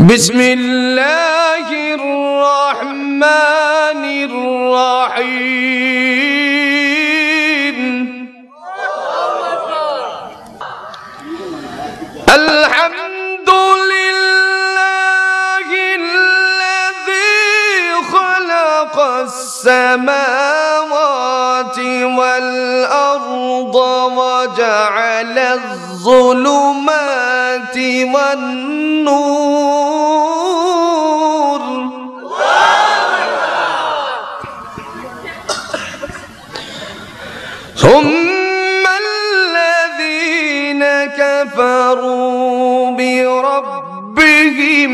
বিসমিল্লাহির রহমানির রহিম। আলহামদুলিল্লাহিল্লাযী খালাকাস সামাওয়াতি ওয়াল আরদা ওয়া জাআলায যুলুমাতি ওয়ান নূর। ثم الذين كفروا بربهم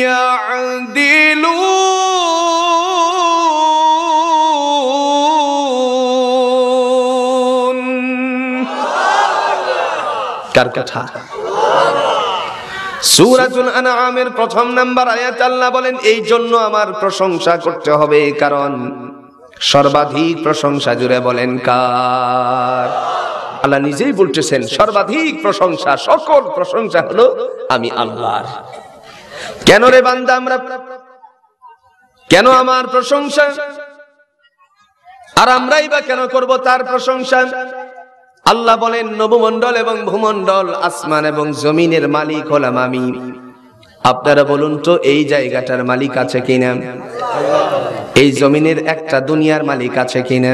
يعدلون। কার কথা? সূরাতুল আনআমের প্রথম নাম্বার আয়াত আল্লাহ বলেন, এই জন্য আমার প্রশংসা করতে হবে, কারণ সর্বাধিক প্রশংসা জুড়ে বলেন কার? আল্লাহ নিজেই বলতেছেন সর্বাধিক প্রশংসা, সকল প্রশংসা হলো আমি আল্লাহর। কেন রে বান্দা, আমরা কেন আমার প্রশংসা, আর আমরাই বা কেন করব তার প্রশংসা? আল্লাহ বলেন নবমণ্ডল এবং ভূমণ্ডল, আসমান এবং জমিনের মালিক হলাম আমি। আপনারা বলুন তো, এই জায়গাটার মালিক আছে কিনা? এই জমিনের একটা দুনিয়ার মালিক আছে কিনা?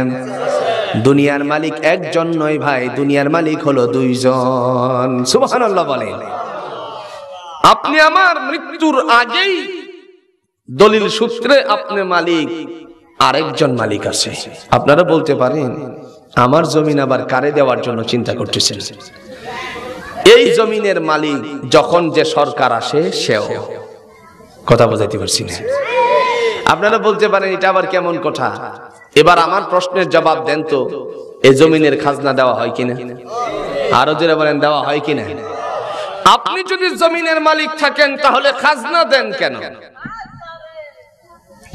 দুনিয়ার মালিক একজন নয় ভাই, দুনিয়ার মালিক হলো দুইজন। সুবহানাল্লাহ বলেন। আপনি আমার মৃত্যুর আগেই দলিল সূত্রে আপনি মালিক, আরেকজন মালিক আছে। আপনারা বলতে পারেন আমার জমিন আবার কারে দেওয়ার জন্য চিন্তা করতেছেন? এই জমিনের মালিক যখন যে সরকার আসে সেও। কথা বোঝাইতে পারছি না? আপনারা বলতে পারেন এটা আবার কেমন কথা? এবার আমার প্রশ্নের জবাব দেন তো, এই জমিনের খাজনা দেওয়া হয় কিনা? আরো জোরে বলেন, দেওয়া হয় কিনা? আপনি যদি জমিনের মালিক থাকেন তাহলে খাজনা দেন কেন?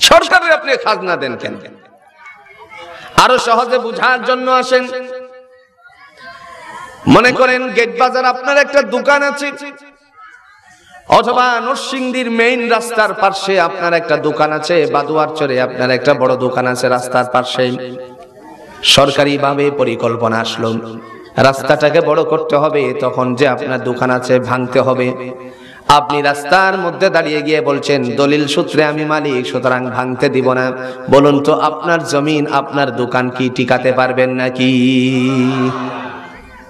সরকারের আপনি খাজনা দেন কেন? আরো সহজে বুঝার জন্য আসেন, মনে করেন গেট বাজার আপনার একটা দোকান আছে, অথবা নরসিংদীর মেইন রাস্তার পাশে আপনার একটা দোকান আছে, বাদুয়ার চরে আপনার একটা বড় দোকান আছে রাস্তার পাশে। সরকারি ভাবে পরিকল্পনা আসলো রাস্তাটাকে বড় করতে হবে, তখন যে আপনার দোকান আছে ভাঙতে হবে। আপনি রাস্তার মধ্যে দাঁড়িয়ে গিয়ে বলছেন দলিল সূত্রে আমি মালিক, সুতরাং ভাঙতে দিব না। বলুন তো, আপনার জমিন আপনার দোকান কি টিকাতে পারবেন নাকি?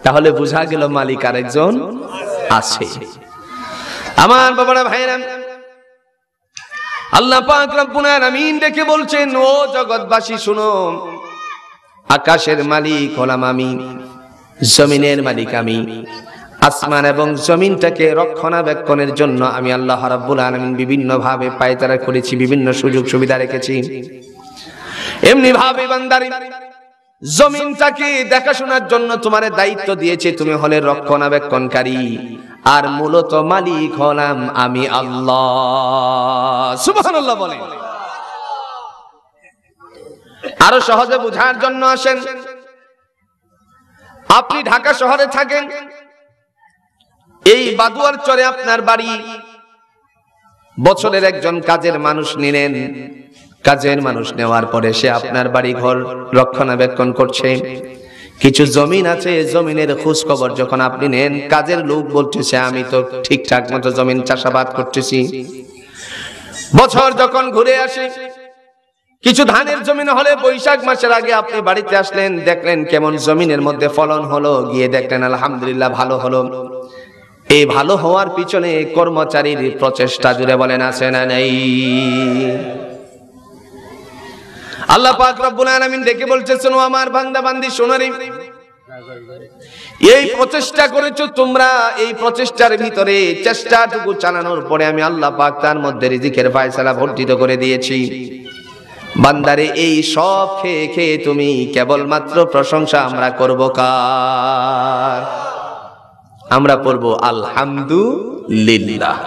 তাহলে বোঝা গেল মালিক আরেকজন আছে। আমার বাবারা ভাইরা, আল্লাহ পাক রব্বুল আলামিন ডেকে বলছেন, ও জগৎবাসী শুনো, আকাশের মালিক হলাম আমি, জমিনের মালিক আমি। আসমান এবং জমিনটাকে রক্ষণাবেক্ষণের জন্য আমি আল্লাহ রাব্বুল আলামিন বিভিন্ন ভাবে পায়তারা করেছি, বিভিন্ন সুযোগ সুবিধা রেখেছি। এমনি ভাবে বান্দারে জমিনটাকে দেখাশোনার জন্য তোমারে দায়িত্ব দিয়েছে, তুমি হলে রক্ষণাবেক্ষণকারী, আর মূলত মালিক হলাম আমি আল্লাহ। সুবহানাল্লাহ বলেন। আরো সহজে বুঝার জন্য আসেন, আপনি ঢাকা শহরে থাকেন, এই বাদুয়ার চরে আপনার বাড়ি। বছরের একজন কাজের মানুষ নিলেন, কাজের মানুষ নেওয়ার পরে সে আপনার বাড়ি ঘর রক্ষণাবেক্ষণ করছে। কিছু জমিন আছে, জমিনের খোঁজ খবর যখন আপনি নেন, কাজের লোক বলতেছে আমি তো ঠিকঠাক মতো জমিন চাষাবাদ করতেছি। বছর যখন ঘুরে আসে, কিছু ধানের জমিন হলে বৈশাখ মাসের আগে আপনি বাড়িতে আসলেন, দেখলেন কেমন জমিনের মধ্যে ফলন হলো, গিয়ে দেখলেন আলহামদুলিল্লাহ ভালো হলো। এই ভালো হওয়ার পিছনে কর্মচারীর প্রচেষ্টা জুড়ে বলেন আছে না নেই? আল্লাহ পাক রব্বুল আলামিন ডেকে বলতেছেন, ও আমার বান্দা বান্দি শোনো রে, এই প্রচেষ্টা করেছো তোমরা, এই প্রচেষ্টার ভিতরে চেষ্টাটুকু চালানোর পরে আমি আল্লাহ পাক তার মধ্যে রিজিকের ফয়সালা বর্ধিত করে দিয়েছি। বান্দারে এই সব খেয়ে খেয়ে তুমি কেবলমাত্র প্রশংসা আমরা করব কার? আমরা পড়ব আলহামদুলিল্লাহ।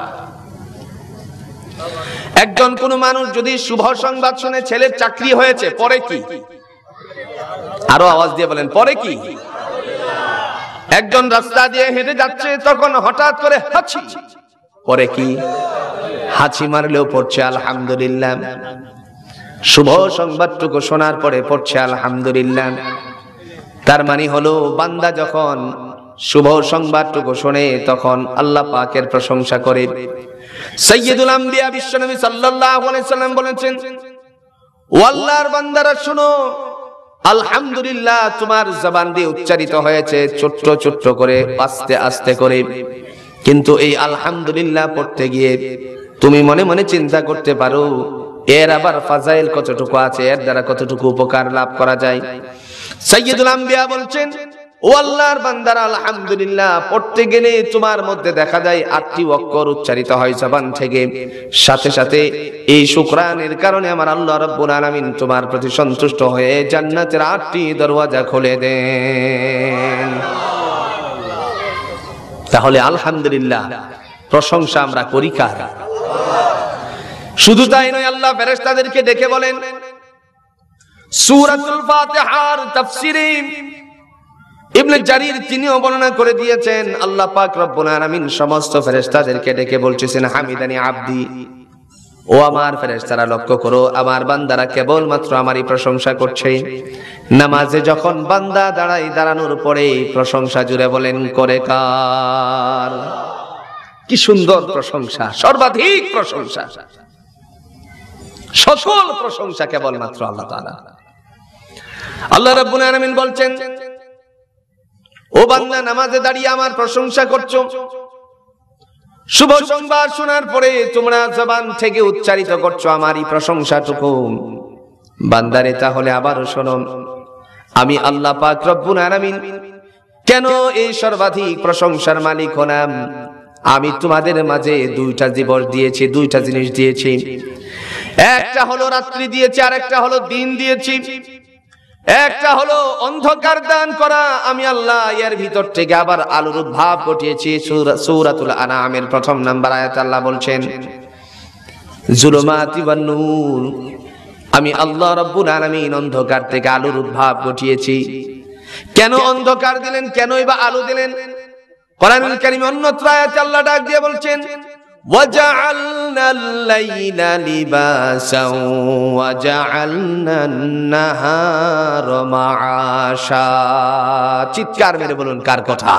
একজন কোন মানুষ যদি শুভ সংবাদ শুনে ছেলের চাকরি হয়েছে, পরে কি? আরো আওয়াজ দিয়ে বলেন, পরে কি? একজন রাস্তা দিয়ে হেঁটে যাচ্ছে, তখন হঠাৎ করে হাঁচি পরে কি? হাঁচি মারলেও পড়ছে আলহামদুলিল্লাহ। শুভ সংবাদটুকু শোনার পরে পড়ছে আলহামদুলিল্লাহ। তার মানে হলো বান্দা যখন শুভ সংবাদটুকু শোনে তখন আল্লাহ পাকের প্রশংসা করে। সাইয়্যিদুল আম্বিয়া বিশ্বনবী সাল্লাল্লাহু আলাইহি সাল্লাম বলেছেন, ও আল্লাহর বান্দারা শুনো, আলহামদুলিল্লাহ তোমার জবান দিয়ে উচ্চারিত হয়েছে ছোট্ট ছোট্ট করে, আস্তে আস্তে করে, কিন্তু এই আলহামদুলিল্লাহ পড়তে গিয়ে তুমি মনে মনে চিন্তা করতে পারো এর আবার ফাজাইল কতটুকু আছে, এর দ্বারা কতটুকু উপকার লাভ করা যায়। সাইয়্যিদুল আম্বিয়া বলছেন, ও আল্লাহর বান্দারা আলহামদুলিল্লাহ পড়তে গেলে তোমার মধ্যে দেখা যায় 8টি অক্ষর উচ্চারিত হয় জবান থেকে, সাথে সাথে এই শুকরানের কারণে আমার আল্লাহ রাব্বুল আলামিন তোমার প্রতি সন্তুষ্ট হয়ে জান্নাতের 8টি দরওয়াজা খুলে দেন। তাহলে আলহামদুলিল্লাহ প্রশংসা আমরা করি কার? শুধু তাই নয়, আল্লাহ ফেরেশতাদেরকে ডেকে বলেন, সূরাতুল ফাতিহার তাফসীরে ইবনে জারীর তিনিও বর্ণনা করে দিয়েছেন, আল্লাহ পাক রব্বুল আলামিন সমস্ত ফেরেশতাদেরকে ডেকে বলতেছেন, হামিদানি আব্দি, ও আমার ফেরেশতারা লক্ষ্য করো, আমার বান্দারা কেবলমাত্র আমারই প্রশংসা করছে। নামাজে যখন বান্দা দাঁড়ায়, দাঁড়ানোর পরে প্রশংসা জুড়ে বলেন করে কার? কি সুন্দর প্রশংসা, সর্বাধিক প্রশংসা, সকল প্রশংসা কেবলমাত্র আল্লাহ তাআলা। আল্লাহ রাব্বুল আলামিন বলছেন, ও বান্দা নামাজে দাঁড়িয়ে আমার প্রশংসা করছো, শুভ সংবাদ শোনার পরে তোমরা জবান থেকে উচ্চারিত করছো আমারই প্রশংসাটুকু। বান্দারে তাহলে আবারও শোনো, আমি আল্লাহ পাক রব্বুল আলামিন কেন এই সর্বাধিক প্রশংসার মালিক হলাম? আমি তোমাদের মাঝে 2টা দিবস দিয়েছি, 2টা জিনিস দিয়েছি। একটা হলো রাত্রি দিয়েছি, আর একটা হলো দিন দিয়েছি। একটা হলো অন্ধকার দান করা, আমি আল্লাহ এর ভিতর থেকে আবার আলোর উদ্ভাব ঘটিয়েছি। সূরাতুল আনআমের 1 নম্বর আয়াত আল্লাহ বলছেন, যুলুমাতি ওয়ান নূর, আমি আল্লাহ রাব্বুল আলামিন অন্ধকার থেকে আলোর উদ্ভাব ঘটিয়েছি। কেন অন্ধকার দিলেন, কেনই বা আলো দিলেন? কোরআনুল কারীমে অন্যত্র আয়াতে আল্লাহ ডাক দিয়ে বলছেন, ওয়াজআলনাল লাইলা লিবাসাও ওয়াজআলনান নাহারা মাআশা। চিৎকার মেরে বলুন কার কথা?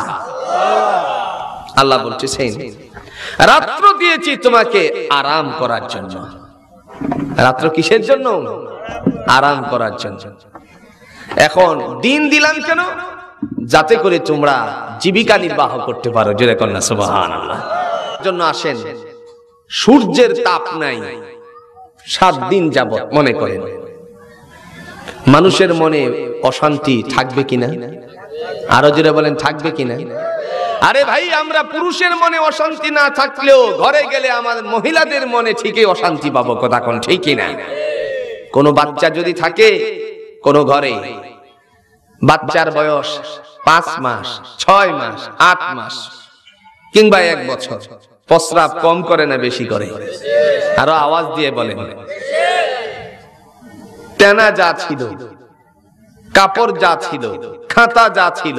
আল্লাহ বলছেন, রাত্র দিয়েছি তোমাকে আরাম করার জন্য। রাত্র কিসের জন্য? আরাম করার জন্য। এখন দিন দিলাম কেন? যাতে করে তোমরা জীবিকা নির্বাহ করতে পারো। জোরে কন্যা সুবহানাল্লাহ। জন্য আসেন, সূর্যের তাপ নাই 7 দিন যাবত, মনে করেন মানুষের মনে অশান্তি থাকবে কিনা? আরো জোরে বলেন থাকবে কিনা? আরে ভাই, আমরা পুরুষের মনে অশান্তি না থাকলেও ঘরে গেলে আমাদের মহিলাদের মনে ঠিকই অশান্তি পাবো, কথা কোন ঠিক কিনা? কোন বাচ্চা যদি থাকে কোন ঘরে, বাচ্চার বয়স 5 মাস, 6 মাস, 8 মাস কিংবা 1 বছর, প্রস্রাব কম করে না বেশি করে? আরো আওয়াজ দিয়ে বলেন। তেনা যা ছিল, কাপড় যা ছিল, খাতা যা ছিল,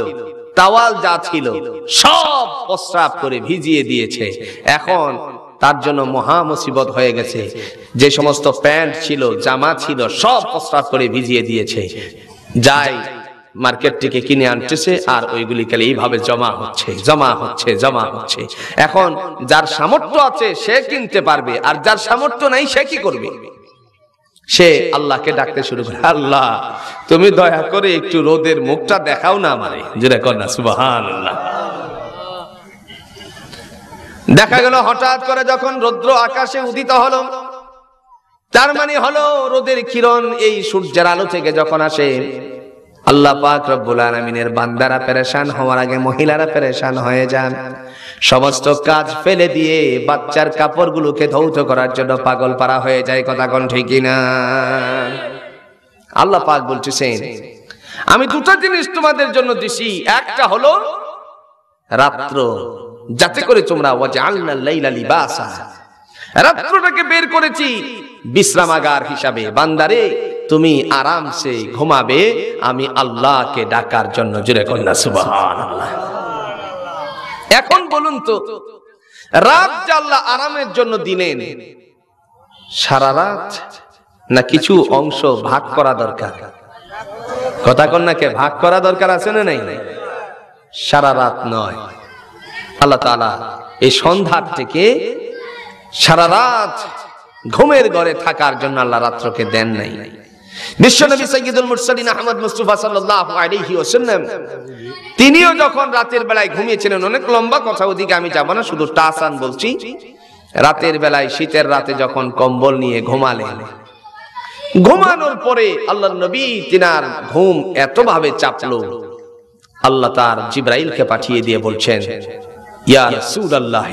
তাওয়াল যা ছিল, সব প্রস্রাব করে ভিজিয়ে দিয়েছে। এখন তার জন্য মহা মুসিবত হয়ে গেছে। যে সমস্ত প্যান্ট ছিল, জামা ছিল, সব প্রস্রাব করে ভিজিয়ে দিয়েছে। যাই মার্কেট থেকে কিনে আনতেছে, আর ওইগুলি খালি এইভাবে জমা হচ্ছে, জমা হচ্ছে, জমা হচ্ছে। এখন যার সামর্থ্য আছে সে কিনতে পারবে, আর যার সামর্থ্য নাই সে কি করবে? সে আল্লাহকে ডাকতে শুরু করে, আল্লাহ তুমি দয়া করে একটু রোদের মুখটা দেখাও না আমারে। জোরে কন্যা সুবহানাল্লাহ। দেখা গেল হঠাৎ করে যখন রৌদ্র আকাশে উদিত হলো, তার মানে হলো রোদের কিরণ এই সূর্যের আলো থেকে যখন আসে, আল্লাহ পাক রব্বুল আলামিনের বান্দারা পেরেশান হওয়ার আগে মহিলারা পেরেশান হয়ে যান। সমস্ত কাজ ফেলে দিয়ে বাচ্চার কাপড়গুলোকে ধৌত করার জন্য পাগল পারা হয়ে যায়, কথা কোন ঠিক কিনা? আল্লাহ পাক বলতেছেন, আমি 2টা জিনিস তোমাদের জন্য দিছি। একটা হলো রাত্র, যাতে করে তোমরা ওয়াজআলনাল লাইলা লিবাসা, রাত্রটাকে বের করেছি বিশ্রামাগার হিসাবে। বান্দারে তুমি আরামসে ঘুমাবে আমি আল্লাহকে ডাকার জন্য। জোরে কন্যা সুবহানাল্লাহ। এখন বলুন তো, রাত যে আল্লাহ আরামের জন্য দিলেন, সারা রাত না কিছু অংশ ভাগ করা দরকার? কথা কন না কে, ভাগ করা দরকার আছে না নাই? সারা রাত নয়, আল্লাহ তাআলা এই সন্ধ্যার থেকে সারা রাত ঘুমের ঘরে থাকার জন্য আল্লাহ রাত্রকে দেন নাই। বিশ্বনবী সাইয়্যিদুল মুরসালিন আহমদ মুস্তাফা সাল্লাল্লাহু আলাইহি ওয়াসাল্লাম তিনিও যখন রাতের বেলায় ঘুমিয়েছিলেন, অনেক লম্বা কথা, ওদিকে আমি যাব না, শুধু টাসান বলছি। রাতের বেলায় শীতের রাতে যখন কম্বল নিয়ে ঘুমালেন, ঘুমানোর পরে আল্লাহর নবী তিনার ঘুম এত ভাবে চাপলো, আল্লাহ তার জিবরাইলকে পাঠিয়ে দিয়ে বলছেন, ইয়া রাসূলুল্লাহ,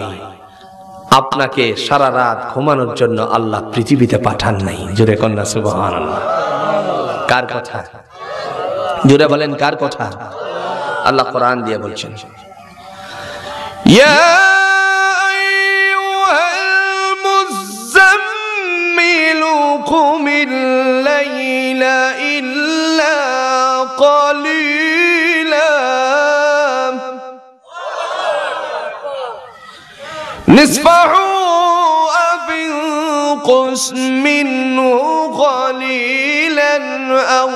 আপনাকে সারা রাত ঘুমানোর জন্য আল্লাহ পৃথিবীতে পাঠান নাই। জোরে কন্যা সুবহানাল্লাহ। কার কথা? জোরে বলেন কার কথা? আল্লাহ কোরআন দিয়ে বলছেন, ইয়া আইয়ুহাল মুযাম্মিলু কুমিল লাইলা ইল্লা ক্বালিলা নিসফাহু আও ইনকুস মিনহু قليلا أو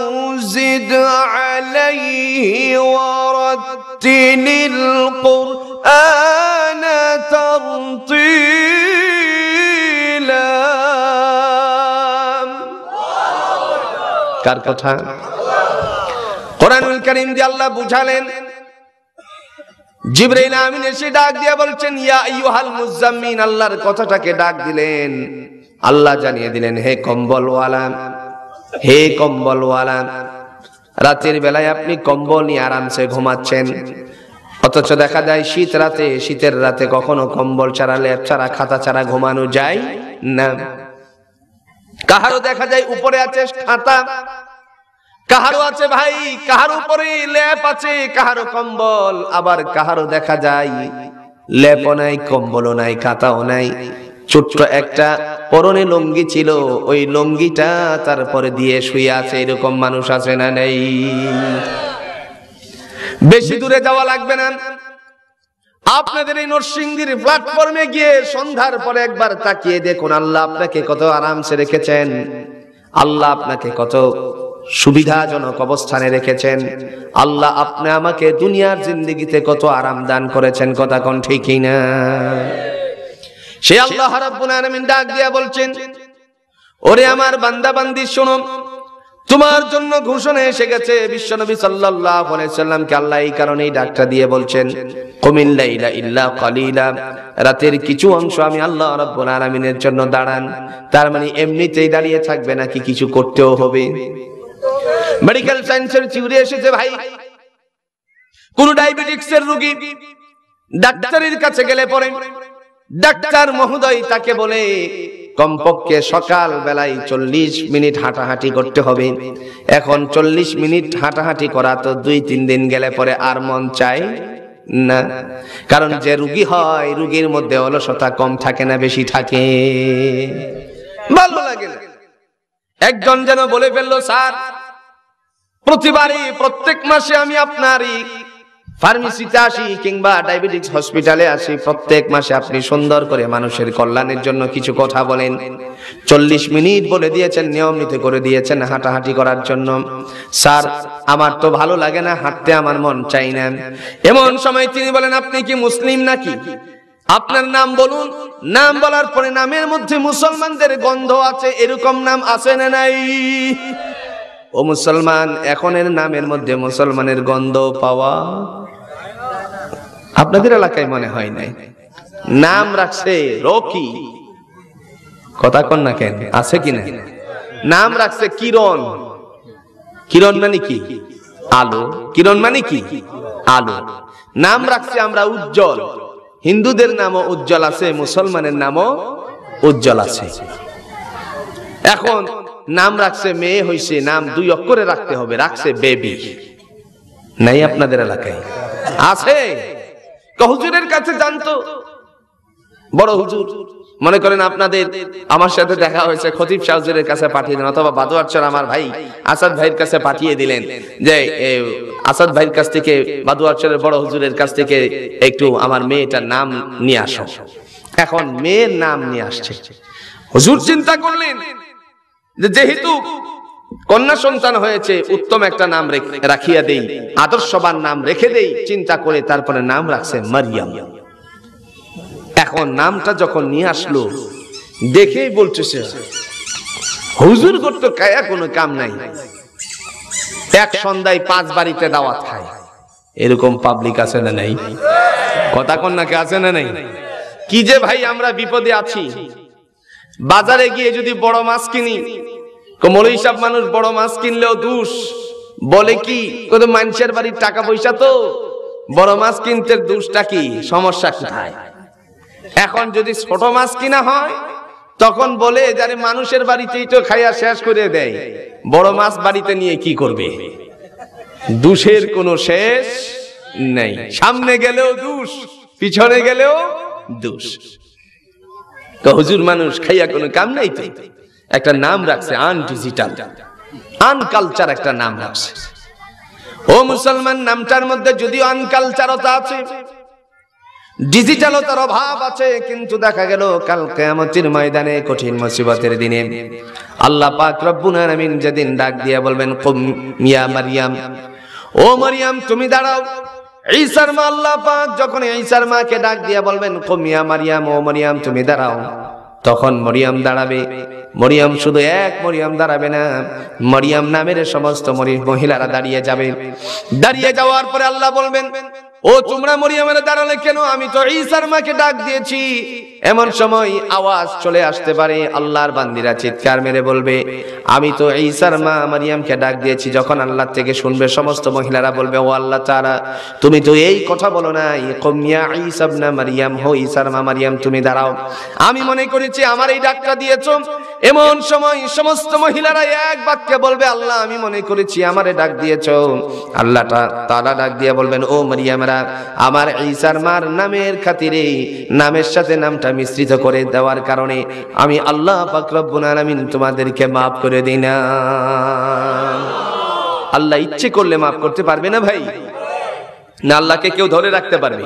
زد عليه ورتل القرآن ترتيلا। কার কথা? কোরআনুল কারীম দিয়ে আল্লাহ বুঝালেন, জিবরাইল আমিন এসে ডাক দিয়ে বলছেন, ইয়া আইয়ুহাল মুযাম্মিন, আল্লাহর কথাটাকে ডাক দিলেন। আল্লাহ জানিয়ে দিলেন, হে কম্বলওয়ালা, হে কম্বলওয়ালা, রাতের বেলায় আপনি কম্বল নিয়ে আরামসে ঘুমাচ্ছেন, অথচ দেখা যায় শীতের রাতে কখনো কম্বল ছাড়া, লেপ ছাড়া, খাতা ছাড়া ঘুমানো যায় না। কাহারও দেখা যায় উপরে আছে খাতা, কাহারও আছে ভাই, কাহার উপরে লেপ আছে, কাহারও কম্বল, আবার কাহারও দেখা যায় লেপও নাই, কম্বলও নাই, খাতাও নাই, ছোট্ট একটা পরনে লুঙ্গি ছিল, ওই লুঙ্গিটা তারপরে দিয়ে শুয়ে আছে। এরকম মানুষ আছে না নেই? বেশি দূরে যাওয়া লাগবে না, আপনাদের এই নরসিংদীর প্ল্যাটফর্মে গিয়ে সন্ধ্যার পরে একবার তাকিয়ে দেখুন, আল্লাহ আপনাকে কত আরামসে রেখেছেন, আল্লাহ আপনাকে কত সুবিধাজনক অবস্থানে রেখেছেন, আল্লাহ আপনি আমাকে দুনিয়ার জিন্দেগিতে কত আরাম দান করেছেন। কথা কোন ঠিক না? সে আল্লাহ রাব্বুল আলামিন ডাক দিয়া বলছেন, ওরে আমার বান্দা বান্দি শোনো, তোমার জন্য ঘোষণা এসে গেছে। বিশ্বনবী সাল্লাল্লাহু আলাইহি সাল্লামকে আল্লাহ এই কারণেই ডাকটা দিয়ে বলছেন, কুমিল লাইলা ইল্লা কালিলা, রাতের কিছু অংশ আমি আল্লাহ রাব্বুল আলামিনের জন্য দাঁড়ান। তার মানে এমনিতেই দাঁড়িয়ে থাকবে নাকি কিছু করতেও হবে? মেডিকেল সায়েন্সের থিওরি এসেছে ভাই, কোন ডায়াবেটিক্সের রোগী ডাক্তারের কাছে গেলে পরে ডাক্তার মহোদয় তাকে বলে কমপক্ষে সকাল বেলায় 40 মিনিট হাঁটাহাঁটি করতে হবে। এখন 40 মিনিট হাঁটাহাঁটি করা তো 2-3 দিন গেলে পরে আর মন চায় না, কারণ যে রোগী হয় রোগীর মধ্যে অলসতা কম থাকে না বেশি থাকে? ভালো লাগে না। একজন যেন বলে ফেললো, স্যার প্রতিবারই প্রত্যেক মাসে আমি আপনারই ফার্মেসিতে আসি কিংবা ডায়াবেটিক্স হসপিটালে আসি, প্রত্যেক মাসে আপনি সুন্দর করে মানুষের কল্যাণের জন্য কিছু কথা বলেন, 40 মিনিট বলে দিয়েছেন, নিয়মিত করে দিয়েছেন হাঁটাহাঁটি করার জন্য। স্যার আমার তো ভালো লাগে না, হাঁটতে আমার মন চাই না। এমন সময় তিনি বলেন, আপনি কি মুসলিম নাকি? আপনার নাম বলুন। নাম বলার পরে নামের মধ্যে মুসলমানদের গন্ধ আছে, এরকম নাম আছে না নাই? ও মুসলমান, এখনের নামের মধ্যে মুসলমানের গন্ধ পাওয়া আপনাদের এলাকায় মনে হয় নাই। নাম রাখছে রকি, কথা কন না কেন, আছে কিনা? নাম রাখছে কিরণ। কিরণ মানে কি? আলো। কিরণ মানে কি? আলো। নাম রাখছে আমরা উজ্জ্বল। হিন্দুদের নামও উজ্জ্বল আছে, মুসলমানের নামও উজ্জ্বল আছে। এখন নাম রাখছে, মেয়ে হইছে, নাম 2 অক্ষরে রাখতে হবে, রাখছে বেবি। নাই আপনাদের এলাকায়? আছে। হুজুরের কাছে জানতো, বড় হুজুর মনে করেন আপনাদের আমার সাথে দেখা হয়েছে, খতিব শাহ হুজুরের কাছে পাঠিয়ে দিলেন, অথবা বাদুয়ারচর আমার ভাই আসাদ ভাইয়ের কাছে পাঠিয়ে দিলেন যে আসাদ ভাইয়ের কাছ থেকে, বাদুয়ারচরের বড় হুজুরের কাছ থেকে একটু আমার মেয়েটার নাম নিয়ে আসো। এখন মেয়ের নাম নিয়ে আসছে। হুজুর চিন্তা করলেন যে যেহেতু কন্যা সন্তান হয়েছে, উত্তম একটা নাম রাখিয়া দেই, আদর্শবান নাম রেখে দেই। চিন্তা করে তারপরে নাম রাখছে মারিয়াম। এখন নামটা যখন নিয়ে আসলো, দেখেই বলতেছে হুজুর করতো কায়া কোনো কাম নাই, এক সন্ধ্যায় 5 বাড়িতে দাওয়াত খায়। এরকম পাবলিক আছে না নাই? কথা কন্যাকে আছে না নাই? কি যে ভাই আমরা বিপদে আছি। বাজারে গিয়ে যদি বড় মাছ কিনি, মৌলভী সাহেব মানুষ বড় মাছ কিনলেও দোষ, বলে কি কত মানুষের বাড়ির টাকা পয়সা, তো বড় মাছ কিনতে দোষটা কি, সমস্যা কোথায়? এখন যদি ছোট মাছ কিনা হয় তখন বলে যারে মানুষের বাড়িতেই তো খাইয়া শেষ করে দেয়, বড় মাছ বাড়িতে নিয়ে কি করবে? দোষের কোনো শেষ নেই, সামনে গেলেও দোষ, পিছনে গেলেও দোষ। তো হুজুর মানুষ খাইয়া কোনো কাম নাই, তো একটা নাম রাখছে আনডিজিটাল, আনকালচার একটা নাম রাখছে। ও মুসলমান, নামটার মধ্যে যদিও আনকালচারতা আছে, ডিজিটালতার অভাব আছে, কিন্তু দেখা গেল কাল কিয়ামতের ময়দানে, কঠিন মুসিবতের দিনে আল্লাহ পাক রব্বুল আলামিন যেদিন ডাক দিয়া বলবেন কুম ইয়া মারইয়াম, ও মারইয়াম তুমি দাঁড়াও। ঈসার মা আল্লাহ পাক যখন ঈসার মাকে ডাক দিয়া বলবেন কুম ইয়া মারইয়াম, ও মারইয়াম তুমি দাঁড়াও, তখন মরিয়ম দাঁড়াবে। মরিয়ম শুধু এক মরিয়ম দাঁড়াবে না, মরিয়ম নামের সমস্ত মহিলারা দাঁড়িয়ে যাবে। দাঁড়িয়ে যাওয়ার পরে আল্লাহ বলবেন, ও তোমরা মরিয়মের দাঁড়ালে কেন? আমি তো ঈসার মাকে ডাক দিয়েছি। এমন সময় আওয়াজ চলে আসতে পারে, আল্লাহর বান্দিরা চিৎকার মেরে বলবে, আমি তো ঈসার মা মরিয়মকে ডাক দিয়েছি। যখন আল্লাহ থেকে শুনবে, সমস্ত মহিলারা বলবে, ও আল্লাহ তাআলা, তুমি তো এই কথা বলো না, কুম ইয়া ঈসা ইবনে মারইয়াম, হো ঈসার মা মরিয়ম তুমি দাঁড়াও, আমি মনে করেছি আমার এই ডাকটা দিয়েছো। এমন সময় সমস্ত মহিলারা এক বাক্যে বলবে, আল্লাহ আমি মনে করেছি আমারে ডাক দিয়েছো। আল্লাহ তাআলা ডাক দিয়ে বলবেন, ও মরিয়মরা, আমার ঈসার মার নামের খাতিরে, নামের সাথে নামটা মিশ্রিত করে দেওয়ার কারণে আমি আল্লাহ পাক রব্বুল আলামিন তোমাদেরকে মাফ করে দিলাম। আল্লাহ ইচ্ছে করলে মাফ করতে পারবে না ভাই? না আল্লাহকে কেউ ধরে রাখতে পারবে?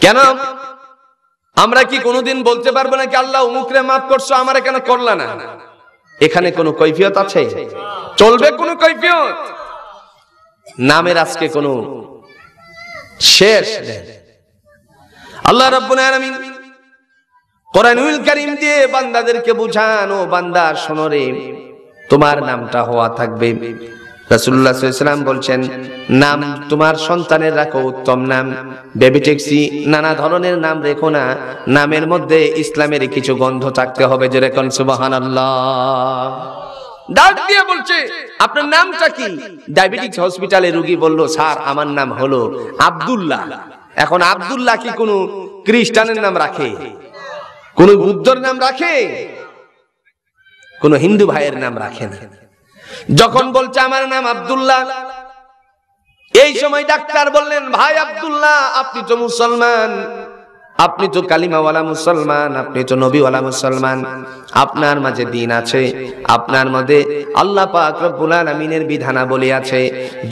কেন আমরা কি কোনোদিন বলতে পারবো না কি আল্লাহ অমুকরে মাফ করছো, আমারে কেন করলা না? এখানে কোনো কৈফিয়ত আছে? চলবে কোনো কৈফিয়ত? নামের আজকে কোনো শেষ নেই। আল্লাহ রাব্বুল আলামিন কোরআনুল কারীম দিয়ে বান্দাদেরকে বুঝান, ও বান্দা শোনো রে, তোমার নামটা হওয়া থাকবে। রাসূলুল্লাহ সাল্লাল্লাহু আলাইহি ওয়াসাল্লাম বলছেন, নাম তোমার সন্তানের রাখো উত্তম নাম, বেবি ট্যাক্সি নানা ধরনের নাম রেখো না, নামের মধ্যে ইসলামের কিছু গন্ধ থাকতে হবে। জোরে কোন সুবহানাল্লাহ। ডাক দিয়ে বলছে, আপনার নামটা কি? ডায়াবেটিস হসপিটালে রোগী বলল, স্যার আমার নাম হলো আব্দুল্লাহ। এখন আব্দুল্লাহ কি কোনো খ্রিস্টানের নাম রাখে? কোন বুদ্ধর নাম রাখে? কোন হিন্দু ভাইয়ের নাম রাখে না। যখন বলছে আমার নাম আব্দুল্লাহ, এই সময় ডাক্তার বললেন, ভাই আব্দুল্লাহ, আপনি তো মুসলমান, আপনি তো কালিমাওয়ালা মুসলমান, আপনি তো নবীওয়ালা মুসলমান, আপনার মাঝে দিন আছে, আপনার মধ্যে আল্লাহ পাক রব্বুল আলামিনের বিধানাবলী আছে।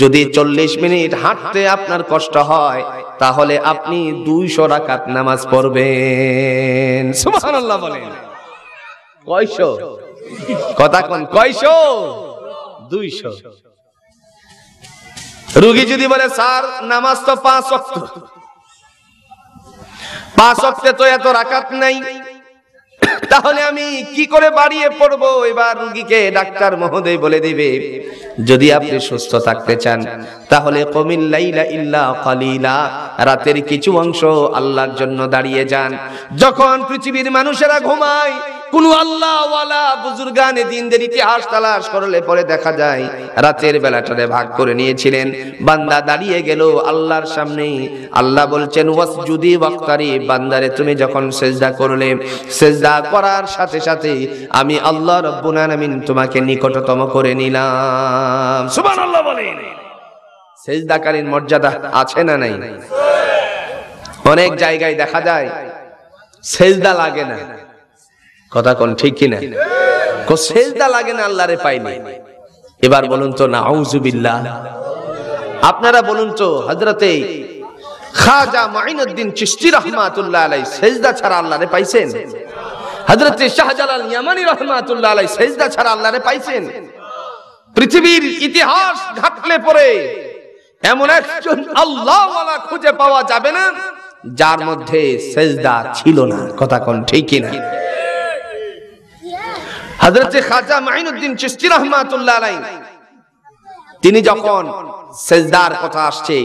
যদি 40 মিনিট হাঁটতে আপনার কষ্ট হয়, তাহলে আপনি 200 রাকাত নামাজ পড়বেন। সুবহানাল্লাহ বলেন। কয়শো? কথা কোন কয়শো? 200। রোগী যদি বলে, স্যার নামাজ তো 5 ওয়াক্ত, 5 ওয়াক্তে তো এত রাকাত নাই, তাহলে আমি কি করে বাড়িয়ে পড়বো? এবার রোগীকে ডাক্তার মহোদয় বলে দিবে, যদি আপনি সুস্থ থাকতে চান তাহলে কমিল লাইলা ইল্লা কালিলা, রাতের কিছু অংশ আল্লাহর জন্য দাঁড়িয়ে যান। যখন পৃথিবীর মানুষেরা ঘুমায়, কোন আল্লাহওয়ালা বুজুর্গানে দিনদের ইতিহাস তালাশ করলে পরে দেখা যায় রাতের বেলাটারে ভাগ করে নিয়েছিলেন। বান্দা দাঁড়িয়ে গেল আল্লাহর সামনে, আল্লাহ বলছেন ওয়াসজুদি ওয়াক্তারি, বান্দারে তুমি যখন সেজদা করলে, সেজদা করার সাথে সাথে আমি আল্লাহ রাব্বুল আলামিন তোমাকে নিকটতম করে নিলাম। সুবহানাল্লাহ বলেন। সেজদাকারীর মর্যাদা আছে না নাই? অনেক জায়গায় দেখা যায় সেজদা লাগে না। কথা কোন ঠিক কিনা? সেজদা লাগে না, আল্লাহরে পাইনি। এবার বলুন তো নাউজুবিল্লাহ। আপনারা বলুন তো, হযরতে খাজা মাইনুদ্দিন চিশতি রাহমাতুল্লাহ আলাইহি সেজদা ছাড়া আল্লাহরে পাইছেন? হযরত শাহজালাল ইয়ামানী রাহমাতুল্লাহ আলাইহি সেজদা ছাড়া আল্লাহরে পাইছেন? পৃথিবীর ইতিহাস ঘাটলে পরে এমন একজন আল্লাহওয়ালা খুঁজে পাওয়া যাবে না যার মধ্যে সেজদা ছিল না। কথা কোন ঠিক কিনা? হযরত খাজা মাইনুদ্দিন চিশতি রাহমাতুল্লাহ আলাইহি তিনি যখন সেজদার কথা আসছে,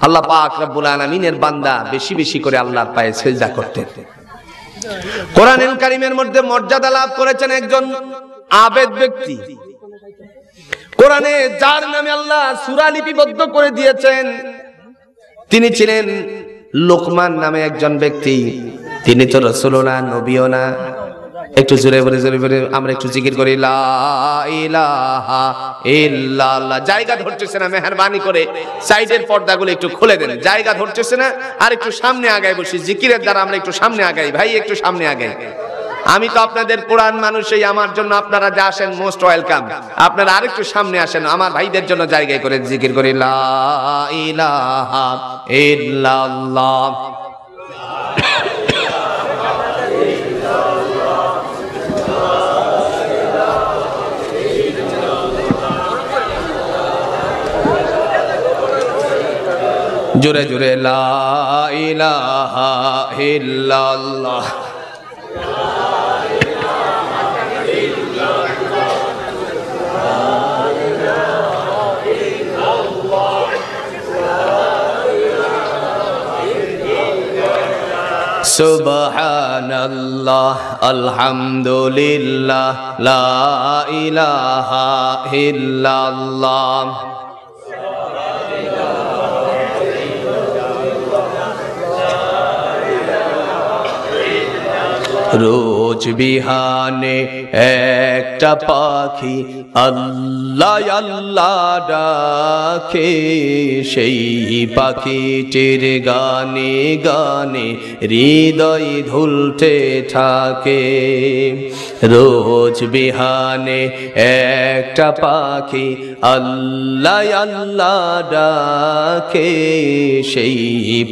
আল্লাহ পাক রব্বুল আলামিনের বান্দা বেশি বেশি করে আল্লাহর পায়ে সেজদা করতেন। কোরআনুল কারীমের মধ্যে মর্যাদা লাভ করেছেন একজন আবেদ ব্যক্তি, কোরআনে যার নামে আল্লাহ সূরা লিপিবদ্ধ করে দিয়েছেন, তিনি ছিলেন লোকমান নামে একজন ব্যক্তি। তিনি তো রাসূলও না, নবীও না। একটু জোরে বলে আমরা একটু জিকির করি, লা ইলাহা ইল্লাল্লাহ। জায়গা ধরতেছে না, মেহেরবানি করে সাইডের পর্দাগুলো একটু খুলে দেন। জায়গা ধরতেছে না, আর একটু সামনে আগাই বসি। জিকিরের দ্বারা আমরা একটু সামনে আগাই, ভাই একটু সামনে আগাই। আমি তো আপনাদের পুরান মানুষই, আমার জন্য আপনারা যা আসেন মোস্ট ওয়েলকাম। আপনারা আরেকটু সামনে আসেন, আমার ভাইদের জন্য জায়গায় করে জিকির করি, লা ইলাহা ইল্লাল্লাহ। জোরে জোরে লা ইলাহা ইল্লাল্লাহ। সুবহানাল্লাহ আলহামদুলিল্লাহ লা ইলাহা ইল্লাল্লাহ। রোজ বিহানে একটা পাখি আল্লাহ আল্লাহ ডাকে, সেই পাখিটির গানে গানে হৃদয় ধুলতে থাকে। রোজ বিহানে একটা পাখি আল্লাহ আল্লাহ ডাকে, সেই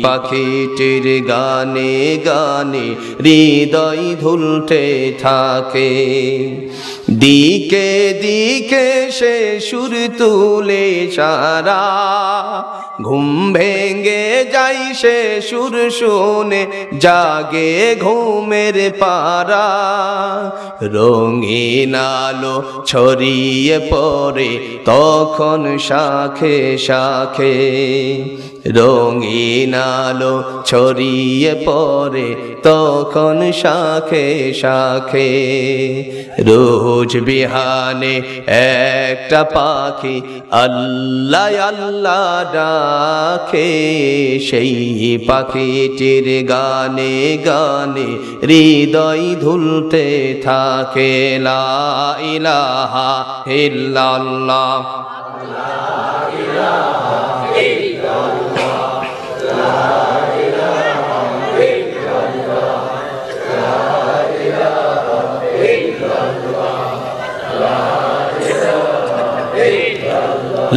পাখিটির গানে গানে হৃদয় ধুলতে থাকে। দিকে দিকে সে সুর তুলে সারা, ঘুম ভেঙে যাই সে সুর শুনে, জাগে ঘুমের পারা। রঙিন আলো ছড়িয়ে পড়ে তখন শাখে শাখে, রঙিন আলো ছড়িয়ে পড়ে তখন শাখে শাখে। রোজ বিহানে একটা পাখি আল্লাহ আল্লাহ ডাকে, সেই পাখিটির গানে গানে হৃদয় ধুলতে থাকে। লা ইলাহা ইল্লাল্লাহ।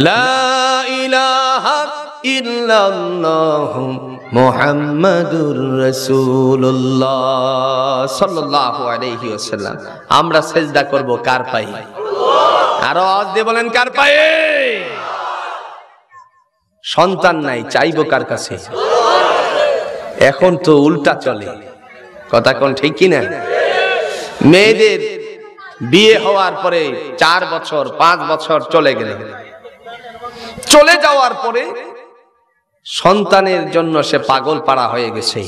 লা ইলাহা ইল্লাল্লাহু মুহাম্মাদুর রাসূলুল্লাহ সাল্লাল্লাহু আলাইহি ওয়াসাল্লাম। আমরা সিজদা করব কার পায়ে? আরো আওয়াজ দিয়ে বলেন, কার পায়ে? সন্তান নাই, চাইবো কার কাছে? এখন তো উল্টা চলে। কথা কোন ঠিক কিনা? মেয়েদের বিয়ে হওয়ার পরে 4 বছর 5 বছর চলে গেল, চলে যাওয়ার পরে সন্তানের জন্য সে পাগল পাড়া হয়ে গেছে।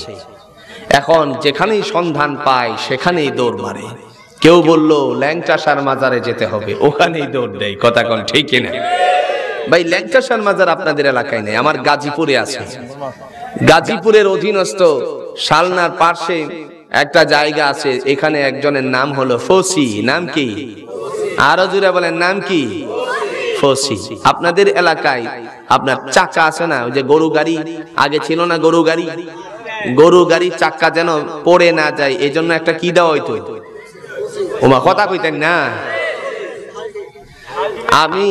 এখন যেখানেই সন্ধান পায় সেখানেই দৌড় মারে। কেউ বলল ল্যাংটাসার মাজারে যেতে হবে, ওখানেই দৌড় দেয়। কথা কোন ঠিক কিনা? ভাই ল্যাংটাসার মাজার আপনাদের এলাকায় নেই, আমার গাজীপুরে আছে। গাজীপুরের অধীনস্থ শালনার পাশে একটা জায়গা আছে, এখানে একজনের নাম হলো ফসি। নাম কি? আরো জোরে বলেন, নাম কি? ফসি। আপনাদের এলাকায় আপনার চাকা আছে না, ওই যে গরু গাড়ি আগে ছিল না, গরু গাড়ি, গরু গাড়ির চাকা যেন পড়ে না যায় এই জন্য একটা কি দেওয়া হইতো? ওমা কথা কইতেন না, আমি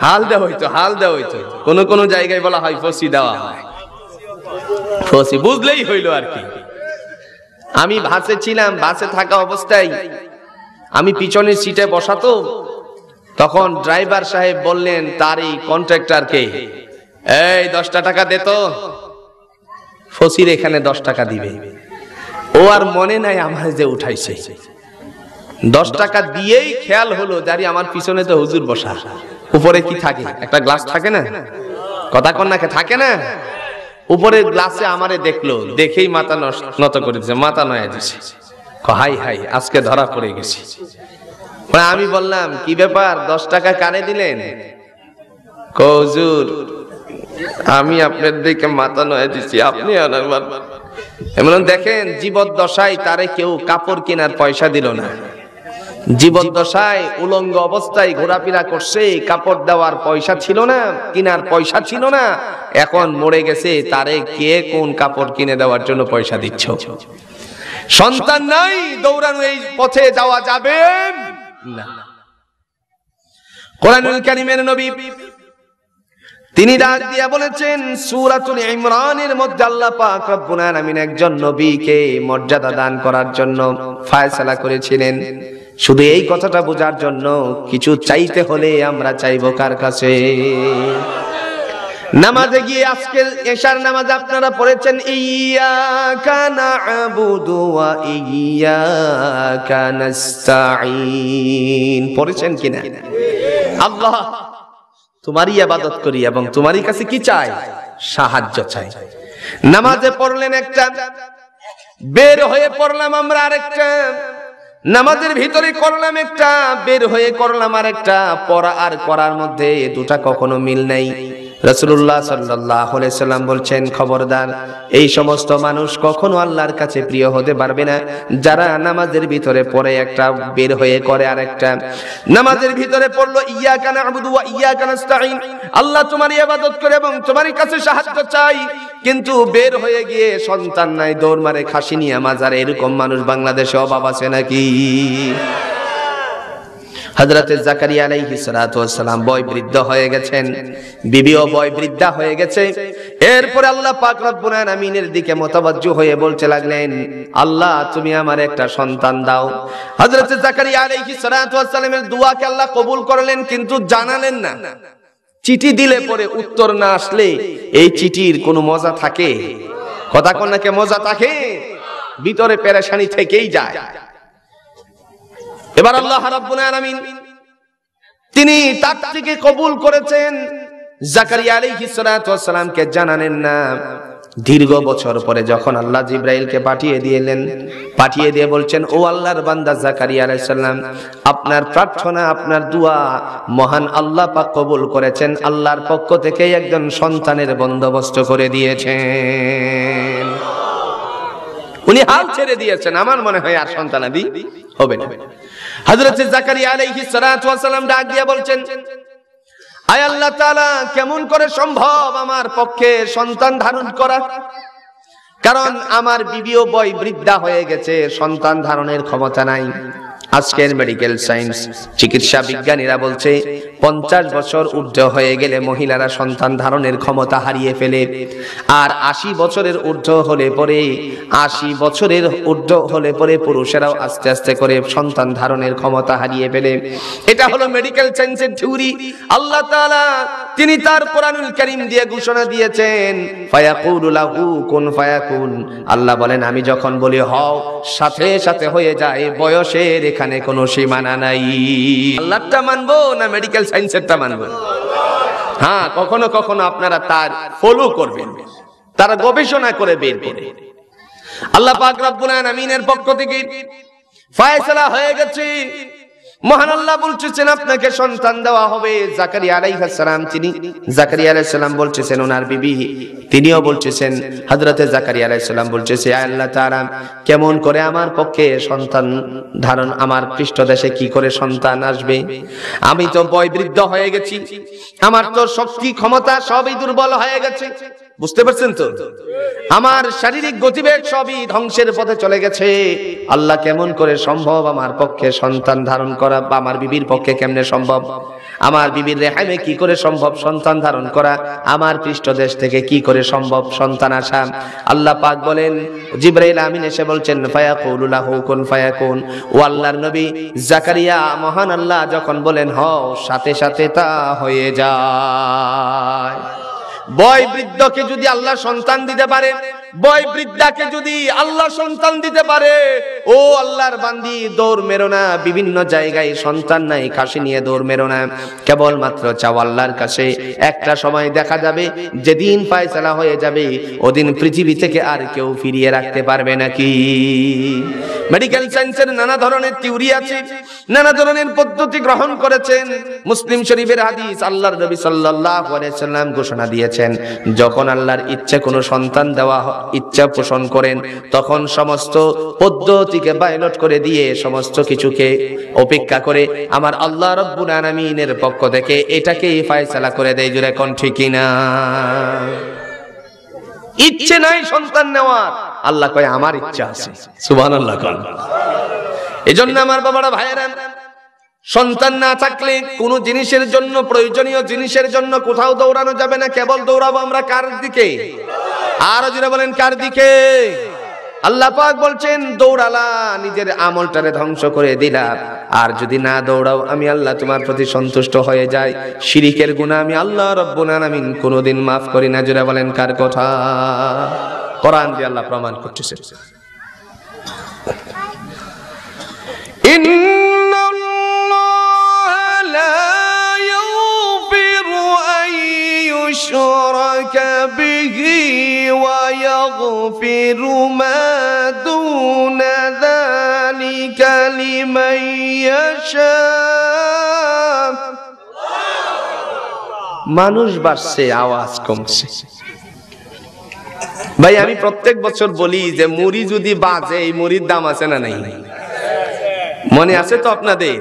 হাল দেওয়া হইতো, হাল দেওয়া হইতো। কোন কোন জায়গায় বলা হয় ফসি দেওয়া হয়। ফসি বুঝলেই হইল আর কি। আমি বাসে ছিলাম, বাসে থাকা অবস্থায় আমি পিছনের সিটে বসাতো, তখন ড্রাইভার সাহেব বললেন তার এই কন্ট্রাক্টরকে, এই 10 টাকা দে তো। ফসির এখানে 10 টাকা দিবে, ও আর মনে নাই আমার যে উঠাইছে। 10 টাকা দিয়েই খেয়াল হলো জারি আমার পিছনে তো হুজুর বসা, উপরে কি থাকে, একটা গ্লাস থাকে না, কথা কন্যাকে থাকে না, উপরে গ্লাসে আমারে দেখলো, দেখেই মাথা নত করে দিছে, মাথা নয়া দিছে। হাই হাই, আজকে ধরা পড়ে গেছি। আমি বললাম কি ব্যাপার, 10 টাকা কানে দিলেন? হুজুর আমি আপনার দিকে মাথা নয়া দিছি, আপনি এমন দেখেন জীবদ্দশায় তারে কেউ কাপড় কেনার পয়সা দিল না, জীবদ্দশায় উলঙ্গ অবস্থায় ঘোরাফেরা করছে, কাপড় দেওয়ার পয়সা ছিল না, কেনার পয়সা ছিল না। এখন মরে গেছে, তারে কে কোন কাপড় কিনে দেওয়ার জন্য পয়সা দিচ্ছ? সন্তান নাই, দৌড়ানো এই পথে যাওয়া যাবে না। কোরআনুল কারীমের নবী তিনি ডাক দিয়া বলেছেন, সূরাতুল ইমরানের মধ্যে আল্লাহ পাক রব্বুল আলামিন একজন নবীকে মর্যাদা দান করার জন্য ফয়সালা করেছিলেন। শুধু এই কথাটা বোঝার জন্য কিছু চাইতে হলে আমরা চাইবো কার কাছে? নামাজে গিয়ে আজকে এশার নামাজ আপনারা পড়েছেন ইয়্যাকা না'বুদু ওয়া ইয়্যাকা নাস্তাঈন, পড়েছেন কিনা? আল্লাহ তোমারই ইবাদত করি এবং তোমারই কাছে কি চাই? সাহায্য চাই। নামাজে পড়লেন একটা, বের হয়ে পড়লাম আমরা আরেকটা, নামাজের ভিতরে করলাম একটা, বের হয়ে করলাম আরেকটা। পড়া আর করার মধ্যে দুটা কখনো মিল নাই। রাসূলুল্লাহ সাল্লাল্লাহু আলাইহি সাল্লাম বলছেন, খবরদার এই সমস্ত মানুষ কখনো আল্লাহর কাছে প্রিয় হতে পারবে না যারা নামাজের ভিতরে পড়ে একটা, বের হয়ে করে আরেকটা। নামাজের ভিতরে পড়লো ইয়্যাকা না'বুদু ওয়া ইয়্যাকা নাস্তাঈন, আল্লাহ তোমার ইবাদত করে এবং তোমারই কাছে সাহায্য চাই, কিন্তু বের হয়ে গিয়ে সন্তান নাই, দৌড় মারে খাসি নিয়ে মাজারে, এরকম মানুষ বাংলাদেশে অভাব আছে নাকি? হযরত জাকারিয়া আলাইহিস সালাতু ওয়াস সালাম বয় বৃদ্ধ হয়ে গেছেন, বিবিও বয় বৃদ্ধা হয়ে গেছে। এরপর আল্লাহ পাক রব্বুল আলামিনের দিকে মুতাওয়াজ্জিহ হয়ে বলতে লাগলেন, আল্লাহ তুমি আমার একটা সন্তান দাও। হযরত জাকারিয়া আলাইহিস সালাতু ওয়াস সালামের দোয়াকে আল্লাহ কবুল করলেন, কিন্তু জানালেন না। চিঠি দিলে পরে উত্তর না আসলে এই চিঠির কোনো মজা থাকে? কথা কোন নাকি মজা থাকে? ভিতরে পেরেশানি থেকেই যায়। এবার আল্লাহ রাব্বুল আলামিন তিনি তার থেকে কবুল করেছেন। জাকারিয়া আলাইহিস সালাতু ওয়াস সালামকে জানালেন না। দীর্ঘ বছর পরে যখন আল্লাহ জিবরাইলকে পাঠিয়ে দিলেন, পাঠিয়ে দিয়ে বলছেন, ও আল্লাহর বান্দা জাকারিয়া আলাইহিস সালাম, আপনার প্রার্থনা, আপনার দোয়া মহান আল্লাহ পাক কবুল করেছেন, আল্লাহর পক্ষ থেকে একজন সন্তানের বন্দোবস্ত করে দিয়েছেন। উনি হাল ছেড়ে দিয়েছেন, আমার মনে হয় আর সন্তানাদি হবে না। হযরত জাকারিয়া আলাইহিস সালাতু ওয়াস সালাম ডাক দিয়ে বলছেন, আয় আল্লাহ তাআলা, কেমন করে সম্ভব আমার পক্ষে সন্তান ধারণ করা? কারণ আমার বিবিও বয় বৃদ্ধা হয়ে গেছে, সন্তান ধারণের ক্ষমতা নাই। আজকের মেডিকেল সায়েন্স, চিকিৎসা বিজ্ঞানীরা বলছে 50 বছর ঊর্ধ্ব হয়ে গেলে মহিলারা সন্তান ধারণের ক্ষমতা হারিয়ে ফেলে, আর 80 বছরের ঊর্ধ্ব হলে পরে 80 বছরের ঊর্ধ্ব হলে পরে পুরুষেরাও আস্তে আস্তে করে সন্তান ধারণের ক্ষমতা হারিয়ে ফেলে। এটা হলো মেডিকেল সায়েন্সের থিওরি। আল্লাহ তাআলা তিনি তার কোরআনুল কারীম দিয়ে ঘোষণা দিয়েছেন, ফায়াকুলু লাহু কুন ফায়াকুন। আল্লাহ বলেন, আমি যখন বলি হও, সাথে সাথে হয়ে যায়, বয়সের এখানে কোনো সীমানা নাই। আল্লাহটা মানবো না মেডিকেল সায়েন্সেরটা মানবো? হ্যাঁ, কখনো কখনো আপনারা তার ফলো করবেন, তারা গবেষণা করে বের করে। আল্লাহ পাক রব্বুল আলামিনের পক্ষ থেকে ফয়সালা হয়ে গেছে। মহান আল্লাহ বলছেন আপনাকে সন্তান দেওয়া হবে। জাকারিয়া আলাইহিস সালাম, তিনি জাকারিয়া আলাইহিস সালাম বলছেন, ওনার বিবি তিনিও বলছেন, হযরতে জাকারিয়া আলাইহিস সালাম বলছেন, আয় আল্লাহ তাআলা, কেমন করে আমার পক্ষে সন্তান ধারণ, আমার পৃষ্ঠদেশে কি করে সন্তান আসবে? আমি তো বয় বৃদ্ধ হয়ে গেছি, আমার তো শক্তি ক্ষমতা সবই দুর্বল হয়ে গেছে। বুঝতে পারছেন তো? আমার শারীরিক গতিবেগ সবই ধ্বংসের পথে চলে গেছে। আল্লাহ কেমন করে সম্ভব আমার পক্ষে সন্তান ধারণ করা, বা আমার বিবির পক্ষে কেমনে সম্ভব, আমার বিবির রেহামে কি করে সম্ভব সন্তান ধারণ করা, আমার পৃষ্ঠদেশ থেকে কি করে সম্ভব সন্তান আসা? আল্লাহ পাক বলেন, জিবরাইল আমিন এসে বলছেন ফায়াকুলু লাহু কুন ফায়াকুন। ও আল্লাহর নবী জাকারিয়া, মহান আল্লাহ যখন বলেন হও, সাথে সাথে তা হয়ে যায়। বয় বৃদ্ধকে যদি আল্লাহ সন্তান দিতে পারে, বয় বৃদ্ধাকে যদি আল্লাহ সন্তান দিতে পারে, ও আল্লাহর বান্দি দৌড় মেরো না, বিভিন্ন জায়গায় সন্তান নাই কাশি নিয়ে দৌড় মেরো না, কেবলমাত্র চাও আল্লাহর কাছে। একটা সময় দেখা যাবে যেদিন ফয়সালা হয়ে যাবে, ওদিন পৃথিবী থেকে আর কেউ ফিরিয়ে রাখতে পারবে নাকি? মেডিকেল সায়েন্সের নানা ধরনের থিওরি আছে, নানা ধরনের পদ্ধতি গ্রহণ করেছেন। মুসলিম শরীফের হাদিস, আল্লাহর নবী সাল্লাল্লাহু আলাইহি সাল্লাম ঘোষণা দিয়েছেন, যখন আল্লাহর ইচ্ছা কোনো সন্তান দেওয়া ইচ্ছা পোষণ করেন, তখন সমস্ত পদ্ধতিকে বাইলট করে দিয়ে সমস্ত কিছুকে উপেক্ষা করে আমার আল্লাহ রাব্বুল আলামিনের পক্ষ থেকে এটাকেই ফয়সালা করে দেয়। জোরে কোন ঠিক কিনা? ইচ্ছে নাই সন্তান নেওয়ার, আল্লাহ কয় আমার ইচ্ছা আছে। সুবহানাল্লাহ কোন। এজন্য আমার বাবারা ভাইয়েরা, সন্তান না থাকলে কোন জিনিসের জন্য, প্রয়োজনীয় জিনিসের জন্য কোথাও দৌড়ানো যাবে না। কেবল দৌড়াবো আমরা কার দিকে? আরো জোরে বলেন কার দিকে? আল্লাহ পাক বলছেন, দৌড়ালা নিজের আমলটারে ধ্বংস করে দিলা, আর যদি না দৌড়াও আমি আল্লাহ তোমার প্রতি সন্তুষ্ট হয়ে যাই। শিরিকের গুনাহ আমি আল্লাহ রাব্বুল আলামিন কোনোদিন মাফ করি না। জোরে বলেন কার কথা? কোরআন দিয়ে আল্লাহ প্রমাণ করতেছে। يشرك به ويغفر ما دون ذلك لمن يشاء। মানুষ বাড়ছে, আওয়াজ কমছে। ভাই আমি প্রত্যেক বছর বলি যে মুড়ি যদি বাজে, এই মুড়ির দাম আছে না নাই? মনে আছে তো আপনাদের?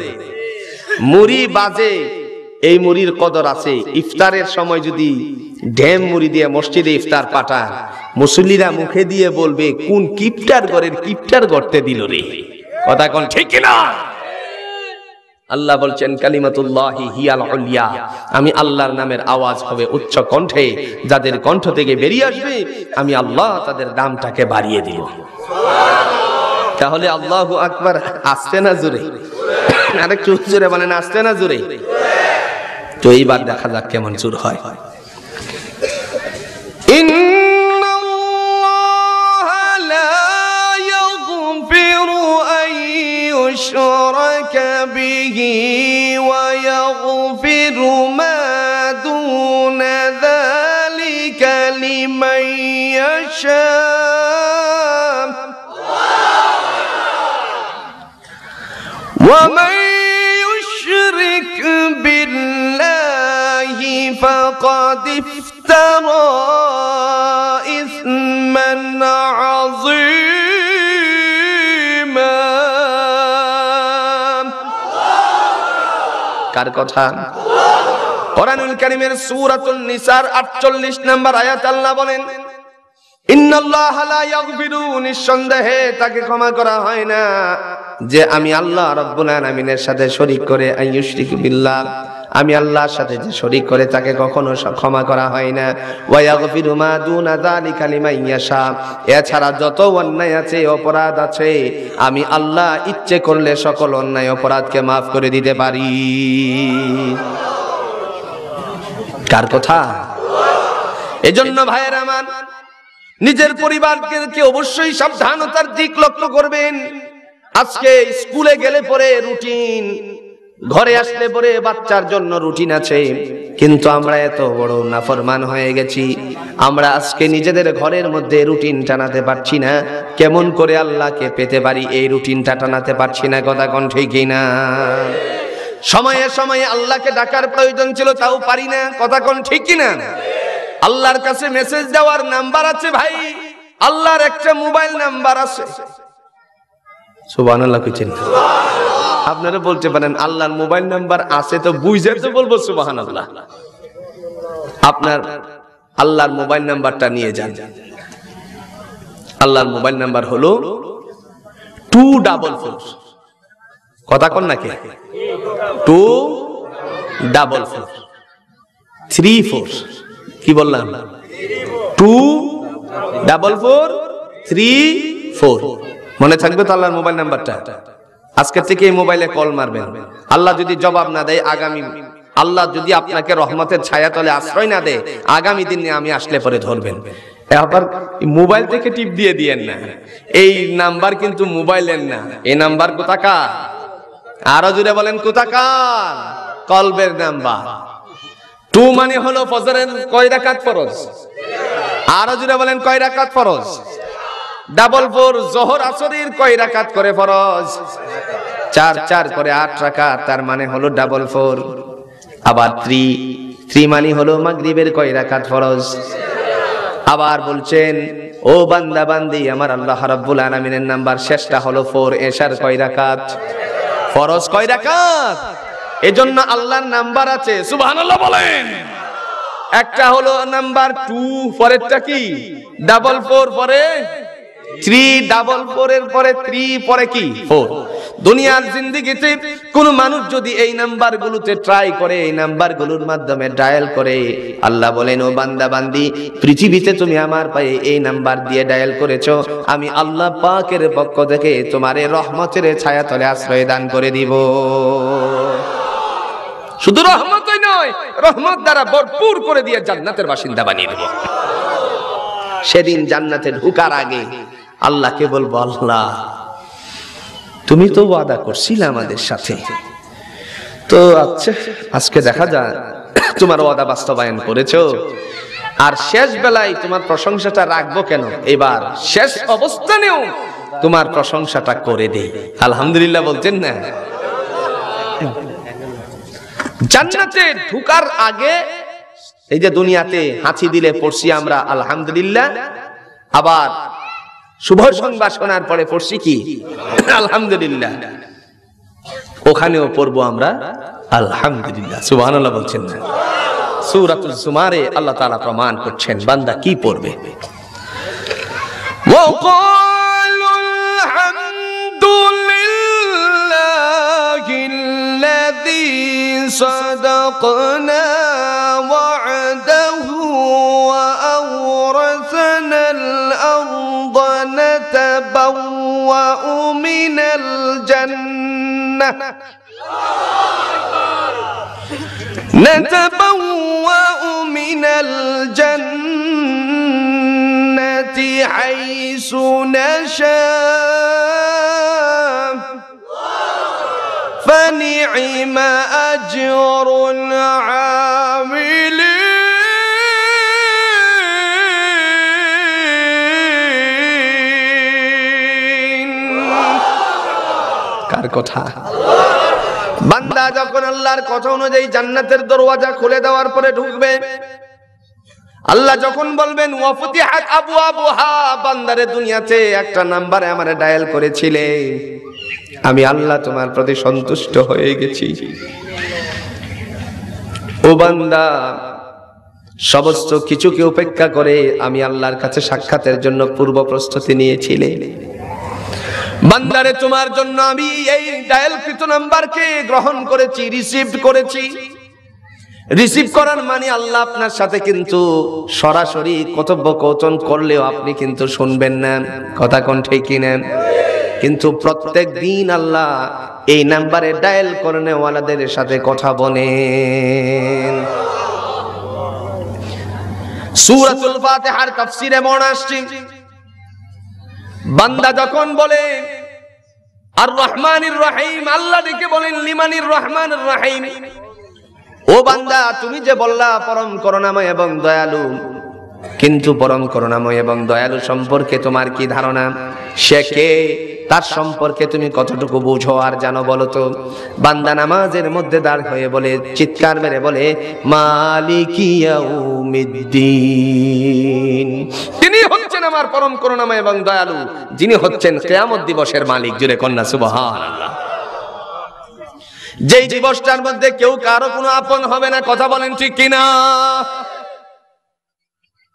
মুড়ি বাজে, এই মুড়ির কদর আছে। ইফতারের সময় যদি ঢেম মুড়ি দিয়ে মসজিদে ইফতার পাঠান, মুসল্লিরা মুখে দিয়ে বলবে কোন কিপটার ঘরের কিপটার গর্তে দিল রে। কথা কোন ঠিক কিনা? আল্লাহ বলছেন কালিমাতুল্লাহি হিয়াল উলিয়া, আমি আল্লাহর নামের আওয়াজ হবে উচ্চ কণ্ঠে, যাদের কণ্ঠ থেকে বেরিয়ে আসবে আমি আল্লাহ তাদের দামটাকে বাড়িয়ে দিব। তাহলে আল্লাহু আকবার আসছে না জোরে? আরেকটু জোরে বলেন আসছে না জোরে? তো এইবার দেখা যাক কেমন জোর হয়। ইন্নাল্লাহা লা ইয়াগফিরু আন ইউশরাকা বিহি ওয়া ইয়াগফিরু মা দুনা যালিকা লিমান ইয়াশা। ওয়া মান ইউশরিক বিল্লাহি ফাকাদ ইফতারা ইসমান আযীমা। কার কথা? কোরআনুল কারীমের সূরাতুন নিসার 48 নম্বর আয়াত আল্লাহ বলেন, ইন্নাল্লাহা লা ইয়াগফিরু, নিঃসন্দেহে তাকে ক্ষমা করা হয় না, যে আমি আল্লাহ রাব্বুল আলামিনের সাথে শরীক করে, আইয়ুশরিকু বিল্লাহ, আমি আল্লাহর সাথে যে শরীক করে তাকে কখনো ক্ষমা করা হয় না। ওয়া ইয়াগফিরু মা দুনা যালিকা লিমান ইয়াশা, এছাড়া যত অন্যায় আছে, অপরাধ আছে, আমি আল্লাহ ইচ্ছে করলে সকল অন্যায় অপরাধকে মাফ করে দিতে পারি। কার কথা? এজন্য ভাইয়েরা আমার, নিজের পরিবারকে অবশ্যই সাবধানতার দিক লক্ষ্য করবেন। আজকে স্কুলে গেলে পরে রুটিন, ঘরে আসলে পরে বাচ্চার জন্য রুটিন আছে, কিন্তু আমরা এত বড় নাফরমান হয়ে গেছি, আমরা আজকে নিজেদের ঘরের মধ্যে রুটিন টানাতে পারছি না। কেমন করে আল্লাহকে পেতে পারি এই রুটিনটা টানাতে পারছি না। কথা কোন ঠিক না? সময়ে সময়ে আল্লাহকে ডাকার প্রয়োজন ছিল, তাও পারি না। কথা কোন ঠিক না? আল্লাহর কাছে মেসেজ দেওয়ার নাম্বার আছে ভাই, আল্লাহর একটা মোবাইল নাম্বার আছে। সুবহানাল্লাহ কইছেন? আপনারা বলতে পারেন আল্লাহর মোবাইল নাম্বার আছে তো বুঝে তো বলবো সুবহানাল্লাহ। আপনার আল্লাহর মোবাইল নাম্বারটা নিয়ে যান। আল্লাহর মোবাইল নাম্বার হলো 244। কথা কন নাকি? 244 34। কি বললাম? 244 34। মনে থাকবে তো আল্লাহর মোবাইল নাম্বারটা? আজকে থেকে এই মোবাইলে কল মারবেন। আল্লাহ যদি জবাব না দেয়, আগামী আল্লাহ যদি আপনাকে রহমতের ছায়া তলে আশ্রয় না দেয়, আগামী দিনে আমি আসলে পরে ধরবেন। আবার মোবাইল থেকে টিপ দিয়ে দিয়েন না। এই নাম্বার কিন্তু মোবাইলের না, এই নাম্বার কোথাকার? আরো জুড়ে বলেন কোথাকার? কলবের নাম্বার। 2 মানে হলো ফজরের কয় রাকাত ফরজ? আরো জুড়ে বলেন কয় রাকাত ফরজ? 44 যোহর আসরের কয় রাকাত করে ফরজ? 4 করে 8 রাকাত, তার মানে হলো 44। আবার 3 মানে হলো মাগরিবের কয় রাকাত ফরজ? আবার বলছেন ও বান্দা বান্দি, আমার আল্লাহ রাব্বুল আলামিনের নাম্বার শেষটা হলো 4। এশার কয় রাকাত? ফরজ কয় রাকাত? এজন্য আল্লাহর নাম্বার আছে, সুবহানাল্লাহ বলেন। একটা হলো নাম্বার 2, পরেরটা কি? 44, পরে 3, 44 এর পরে 3, পরে কি? 4। দুনিয়ার জিন্দেগিতে কোন মানুষ যদি এই নাম্বারগুলোতে ট্রাই করে, এই নাম্বারগুলোর মাধ্যমে ডায়াল করে, আল্লাহ বলেন ও বান্দা বান্দি, পৃথিবীতে তুমি আমার পায়ে এই নাম্বার দিয়ে ডায়াল করেছো, আমি আল্লাহ পাকের পক্ষ থেকে তোমার রহমতের ছায়াতলে আশ্রয় দান করে দিব। শুধু রহমতই নয়, রহমত দ্বারা ভরপুর করে দিয়ে জান্নাতের বাসিন্দা বানিয়ে দেব। সেদিন জান্নাতে ঢোকার আগে আল্লাহকে বলবো, আল্লাহ তুমি তো ওয়াদা করছিলে আমাদের সাথে, তো আচ্ছা আজকে দেখা যায় তোমার ওয়াদা বাস্তবায়ন করেছো, আর শেষ বেলায় তোমার প্রশংসাটা রাখবো কেন? এবার শেষ অবস্থানেও তোমার প্রশংসাটা করে দেই। আলহামদুলিল্লাহ বলছেন না? জান্নাতে ঢোকার আগে এই যে দুনিয়াতে হাঁচি দিলে পড়ছি আমরা আলহামদুলিল্লাহ, আবার শুভ সংবাদ শোনার পরে পড়ছি কি? আলহামদুলিল্লাহ। ওখানেও পড়বো আমরা আলহামদুলিল্লাহ। সুবহানাল্লাহ বলছেন না? সূরাতুল জুমারে আল্লাহ তাআলা প্রমাণ করছেন বান্দা কি পড়বে। ওয়াকালুল হামদুলিল্লাহিল্লাযী সাদাকনা ওয়া'দাহু ওয়া আওরাসানাল আরদা নাতাবাওয়াউ মিনাল জান্নাহ نتبوأ من الجنة حيث نشاء فنعم أجر العاملين কার কথা? বান্দা যখন আল্লাহর কথা অনুযায়ী জান্নাতের দরওয়াজা খুলে দেওয়ার পরে ঢুকবে, আল্লাহ যখন বলবেন ওয়াফতিহাত আবওয়াবুহা, বান্দারে দুনিয়াতে একটা নম্বরে আমারে ডায়াল করেছিলে, আমি আল্লাহ তোমার প্রতি সন্তুষ্ট হয়ে গেছি। ও বান্দা, সমস্ত কিছুকে উপেক্ষা করে আমি আল্লাহর কাছে সাক্ষাতের জন্য পূর্ব প্রস্তুতি নিয়েছিলে। বান্দারে তোমার জন্য আমি এই ডায়ালকৃত নাম্বারকে গ্রহণ করেছি, রিসিভ করেছি। রিসিভ করার মানে আল্লাহ আপনার সাথে কিন্তু সরাসরি কথোপকথন করলেও আপনি কিন্তু শুনবেন না, কথা কোন ঠিক কিনা? কিন্তু প্রত্যেক দিন আল্লাহ এই নাম্বারে ডায়াল করনেওয়ালাদের সাথে কথা বলেন। সূরাতুল ফাতিহার তাফসীরে বর্ণনা আসছে, বান্দা যখন বলে আর রহমানির রহিম, আল্লাহ ডেকে বলেন লিমানির রহমানির রহিম, ও বান্দা তুমি যে বললা পরম করুণাময় এবং দয়ালু, কিন্তু পরম করুণাময় এবং দয়ালু সম্পর্কে তোমার কি ধারণা? সে কে? তার সম্পর্কে তুমি কতটুকু বুঝো আর জানো বলো তো? বান্দা নামাজের মধ্যে দাঁড় হয়ে বলে, চিৎকার মেরে বলে, মালিকি ইয়াউমিদ্দিন, তিনি হচ্ছেন আমার পরম করুণাময় এবং দয়ালু, যিনি হচ্ছেন কিয়ামত দিবসের মালিক। জুড়ে কন্যা সুবহানাল্লাহ। যেই দিবসটার মধ্যে কেউ কারো কোনো আপন হবে না, কথা বলেন ঠিক কিনা?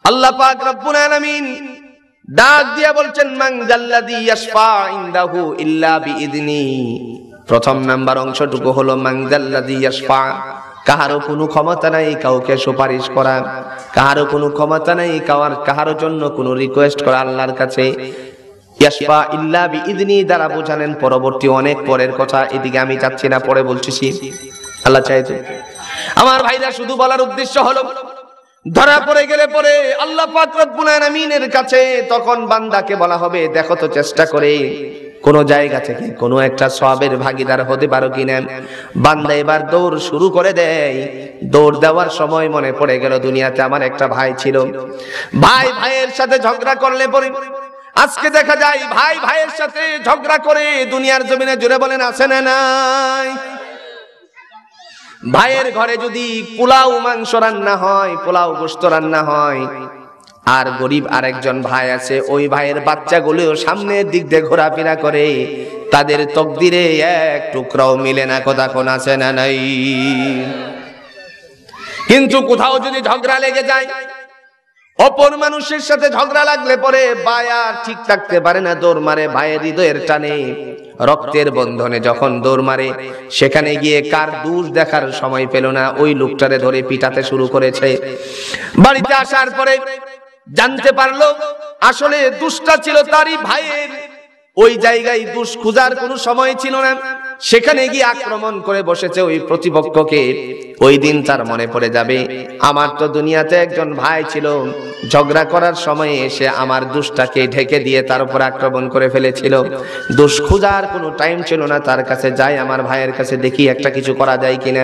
আল্লাহ পাক রব্বুল আলামিন ডাক দিয়ে বলছেন মান জাল্লাযী ইয়াশফা ইনদাহু ইল্লা বিইذনি। প্রথম নাম্বার অংশটুকু হলো মান জাল্লাযী ইয়াশফা, কাহারও কোনো ক্ষমতা নাই কাউকে সুপারিশ করা, কাহারও কোনো ক্ষমতা নাই কাহারও জন্য কোনো রিকোয়েস্ট করা আল্লাহর কাছে। ইয়াশফা ইল্লা বিইذনি দ্বারা বোঝালেন পরবর্তী অনেক পরের কথা, এদিকে আমি যাচ্ছি না, পরে বলতেছি। আল্লাহ চাইতো আমার ভাইরা, শুধু বলার উদ্দেশ্য হলো ধরা পড়ে গেলে পরে আল্লাহ পাক রব্বুল আলামিনের কাছে তখন বান্দাকে বলা হবে দেখো তো চেষ্টা করে কোন জায়গা থেকে কোন একটা সওয়াবের ভাগীদার হতে পারো কিনা। বান্দা এবার দৌড় শুরু করে দেয়। দৌড় দেওয়ার সময় মনে পড়ে গেল দুনিয়াতে আমার একটা ভাই ছিল, ভাই ভাইয়ের সাথে ঝগড়া করলে পরে আজকে দেখা যায় ভাই ভাইয়ের সাথে ঝগড়া করে দুনিয়ার জমিনে জুড়ে বলেন আছে না নাই? ভাইয়ের ঘরে যদি পোলাও মাংস রান্না হয়, পোলাও গোশত রান্না হয়, আর গরিব আরেকজন ভাই আছে, ওই ভাইয়ের বাচ্চাগুলোও সামনের দিক দিয়ে ঘোরাফেরা করে, তাদের তকদিরে এক টুকরাও মিলে না। কথা কোন আছে না নাই? কিন্তু কোথাও যদি ঝগড়া লেগে যায়, অপর মানুষের সাথে ঝগড়া লাগলে পরে ভাই আর ঠিক থাকতে পারে না, দৌড় মারে ভাইয়ের হৃদয়ের টানে, রক্তের বন্ধনে যখন দৌড় মারে, সেখানে গিয়ে কার দোষ দেখার সময় পেল না, ওই লোকটারে ধরে পিটাতে শুরু করেছে। বাড়িতে আসার পরে জানতে পারলো আসলে দোষটা ছিল তারই ভাইয়ের, ওই জায়গায় দোষ খুঁজার কোনো সময় ছিল না, সেখানে গিয়ে আক্রমণ করে বসেছে ওই প্রতিপক্ষকে। ওই দিন তার মনে পড়ে যাবে আমার তো দুনিয়াতে একজন ভাই ছিল, ঝগড়া করার সময় এসে আমার দোষটাকে ঢেকে দিয়ে তার উপর আক্রমণ করে ফেলেছিল। দোষ খোঁজার কোনো টাইম ছিল না, তার কাছে যাই, আমার ভাইয়ের কাছে দেখি একটা কিছু করা যায় কিনা,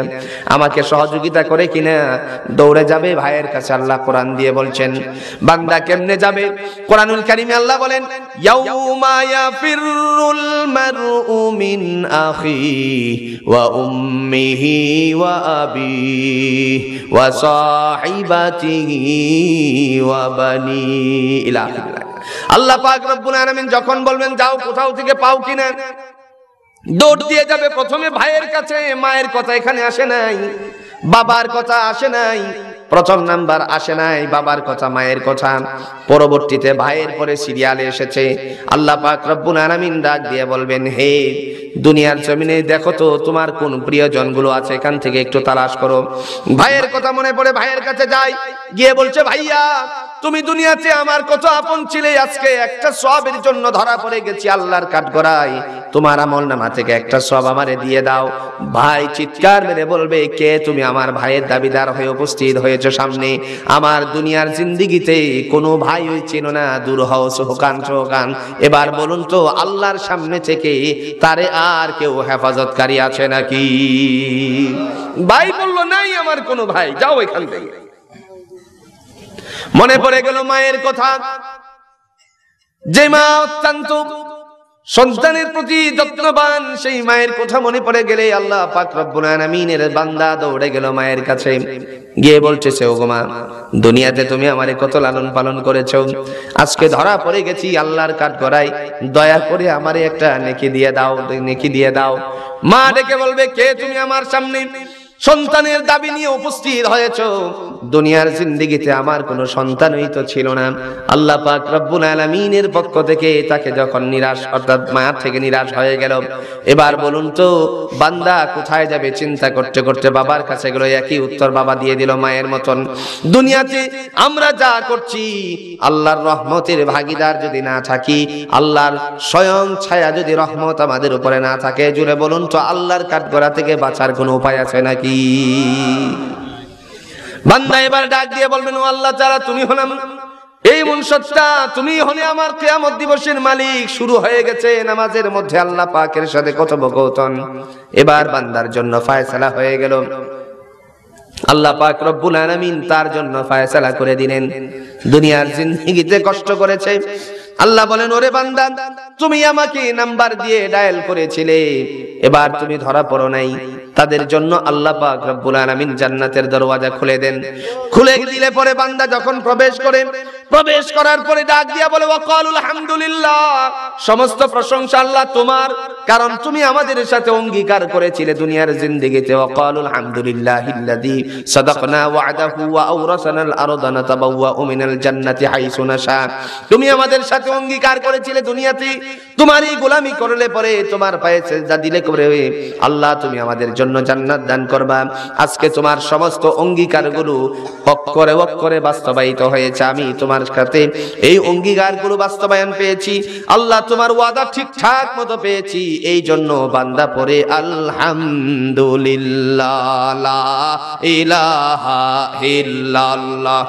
আমাকে সহযোগিতা করে কিনা। দৌড়ে যাবে ভাইয়ের কাছে। আল্লাহ কোরআন দিয়ে বলছেন বান্দা কেমনে যাবে? কোরআনুল কারীমে আল্লাহ বলেন ইয়াউমা ইয়াফিরুল মারউ মিন আখিহি ওয়া উম্মিহি ওয়া আবিহি ওয়া সাহিবাতিহি ওয়া বানি ইলা আখিরিহ। আল্লাহ পাক রব্বুল আলামিন যখন বলবেন যাও কোথাও থেকে পাও কিনা, দৌড় দিয়ে যাবে প্রথমে ভাইয়ের কাছে। মায়ের কথা এখানে আসে নাই, বাবার কথা আসে নাই, প্রথম নাম্বার আসে নাই বাবার কথা, মায়ের কথা, পরবর্তীতে ভাইয়ের পরে সিরিয়ালে এসেছে। আল্লাহ পাক রব্বুল আলামিন ডাক দিয়ে বলবেন হে দুনিয়ার জমিনে দেখো তো তোমার কোন প্রিয়জনগুলো আছে, এখান থেকে একটু তালাশ করো। ভাইয়ের কথা মনে পড়ে ভাইয়ের কাছে যায়, গিয়ে বলছে ভাইয়া তুমি দুনিয়াতে আমার কত আপন ছিলে, আজকে একটা সওয়াবের জন্য ধরা পড়ে গেছি আল্লাহর কাঠগড়ায়, তোমার আমলনামা থেকে একটা সওয়াব আমারে দিয়ে দাও। ভাই চিৎকার মেরে বলবে কে তুমি? আমার ভাইয়ের দাবিদার হয়ে উপস্থিত হয়েছে সামনে। আমার দুনিয়ার জিন্দেগিতে কোনো ভাই ছিল না, দূর হও সোহকান সোহকান। এবার বলুন তো আল্লাহর সামনে থেকে তারে আর কেউ হেফাজতকারী আছে নাকি? ভাই বলল নাই আমার কোনো ভাই, যাও এখান থেকে। মনে পড়ে গেল মায়ের কথা, যে মা অত্যন্ত সন্তানের প্রতি যত্নবান, সেই মায়ের কথা মনে পড়ে গেলে আল্লাহ পাক রব্বুল আলামিনের বান্দা দৌড়ে গেল মায়ের কাছে, গিয়ে বলতেছে ওগো মা দুনিয়াতে তুমি আমারে কত লালন পালন করেছো, আজকে ধরা পড়ে গেছি আল্লাহর কাঠগড়ায়, দয়া করে আমারে একটা নেকি দিয়ে দাও, নেকি দিয়ে দাও। মা ডেকে বলবে কে তুমি? আমার সামনে সন্তানের দাবি নিয়ে উপস্থিত হয়েছো। দুনিয়ার জিন্দেগিতে আমার কোনো সন্তানই তো ছিল না। আল্লাহ পাক রব্বুল আলামিনের পক্ষ থেকে তাকে যখন নিরাশ, অর্থাৎ মায়া থেকে নিরাশ হয়ে গেল, এবার বলুন তো বান্দা কোথায় যাবে? চিন্তা করতে করতে বাবার কাছে গেল, একই উত্তর বাবা দিয়ে দিল মায়ের মতন। দুনিয়াতে আমরা যা করছি আল্লাহর রহমতের ভাগীদার যদি না থাকি, আল্লাহর স্বয়ং ছায়া যদি রহমত আমাদের উপরে না থাকে, জুড়ে বলুন তো আল্লাহর কাঠগড়া থেকে বাঁচার কোনো উপায় আছে নাকি? বান্দা এবার ডাক দিয়ে বলবেন ও আল্লাহ তাআলা তুমি হলাম এই মনসত্তা, তুমি হলে আমার কিয়ামত দিবসের মালিক। শুরু হয়ে গেছে নামাজের মধ্যে আল্লাহ পাকের সাথে কথোপকথন। এবার বান্দার জন্য ফয়সালা হয়ে গেল। আল্লাহ পাক রব্বুল আলামিন তার জন্য ফয়সালা করে দিলেন। দুনিয়ার জিন্দেগিতে কষ্ট করেছে, আল্লাহ বলেন ওরে বান্দা তুমি আমাকে নাম্বার দিয়ে ডায়াল করেছিলে, এবার তুমি ধরা পড়ো নাই, তাদের জন্য আল্লাহ পাক রব্বুল আলামিন জান্নাতের দরওয়াজা খুলে দেন। খুলে দিলে পরে বান্দা যখন প্রবেশ করে প্রবেশ করার পরে ডাক দিয়া বলে ওয়াকালুল হামদুলিল্লাহ, সমস্ত প্রশংসা আল্লাহ তোমার, কারণ তুমি আমাদের সাথে অঙ্গীকার করেছিলে দুনিয়ার জিন্দেগিতে ওয়াকালুল হামদুলিল্লাহিল্লাযী সাদাকনা ওয়া'দাহু ওয়া আওরাসানাল আরদা নাতাবাওয়াউ মিনাল জান্নাতি হাইসু নাশা। তুমি আমাদের সাথে অঙ্গীকার করেছিলে দুনিয়াতে তোমারই গোলামি করলে পরে তোমার পায়ে সিজদা দিলে করে আল্লাহ তুমি আমাদের জন্য জান্নাত দান করবা। আজকে তোমার সমস্ত অঙ্গীকারগুলো অক্ষরে অক্ষরে বাস্তবায়িত হয়েছে। আমি তোমার সাথে এই অঙ্গীকারগুলো বাস্তবায়ন পেয়েছি আল্লাহ, তোমার ওয়াদা ঠিকঠাক মতো পেয়েছি। এই জন্য বান্দা পড়ে আলহামদুলিল্লাহ লা ইলাহা ইল্লাল্লাহ।